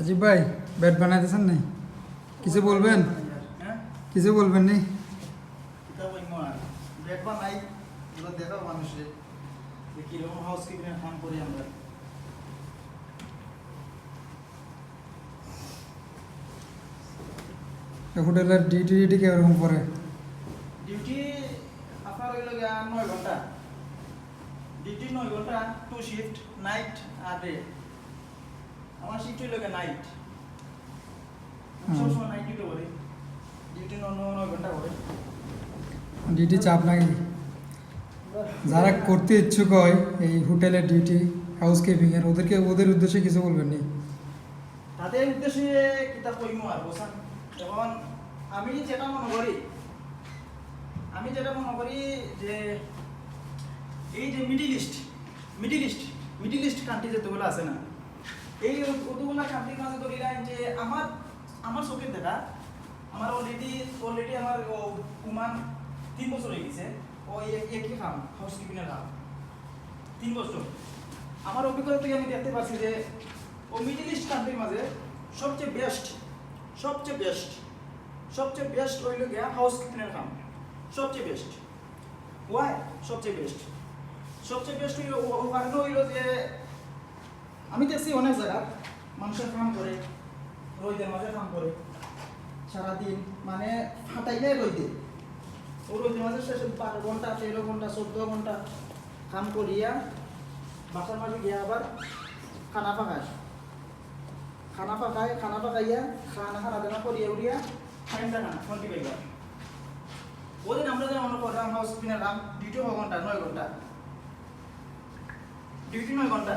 আজিব ভাই ব্যাট বানাইতেছেন নাই কিছু বলবেন কিছু বলবেন নি ব্যাট বানাই এগুলো দেখাও মানুষের কিরকম হাউস কিপিং কাম করি আমরা হোটেলের ডিউটি কিরকম পরে ডিউটি আপনার হইল 9 ঘন্টা ডিউটি 9 ঘন্টা 2 শিফট নাইট আর ডে আমার শিফট হইল নাইট সবসময় নাইট ডিউটি করি ডিউটি 9 ঘন্টা করে ডিউটি চাপ নাকি যারা করতে ইচ্ছুক হয় এই হোটেলের ডিউটি হাউসকিপিংয়ের ওদের উদ্দেশ্যে কিছু বলবেন নি তাদের উদ্দেশ্যে কিতাব কইমু আর বসান এখন আমি যেটা মনে করি যে এই যে মিডিল ইস্ট কান্ট্রি যেগুলো আছে না এই অতগুলো কান্ট্রির মাঝে ধরিলাম যে আমার চোখের দেখা আমার অলরেডি আমার উমান 3 বছর হয়ে গেছে ও একই কাম হাউসকিপিংয়ের কাম 3 বছর আমার অভিজ্ঞতা থেকে আমি দেখতে পাচ্ছি যে ও মিডিল ইস্ট কান্ট্রির মাঝে সবচেয়ে বেস্ট হইল গিয়া হাউসকিপিংয়ের কাম সবচেয়ে বেস্ট ওয়াই সবচেয়ে বেস্ট হইল ও কারণে হইল যে আমি দেখছি অনেক জায়গা মানুষের কাম করে রোদের মাঝে কাম করে সারাদিন মানে ফাটাইলে রোদে ও রোদের মাঝে শেষে 12 ঘন্টা 13 ঘন্টা 14 ঘন্টা কাম করিয়া বাসার মাঝে গিয়া আবার খানা পাকাইয়া খানা দানা করিয়া উড়িয়া খাইন্দা খানা ফোনটি পাইবা ওদিন আমরা যেন মনে করলাম হাউস কিনে নাম ডিউটি 9 ঘন্টা ডিউটি 9 ঘন্টা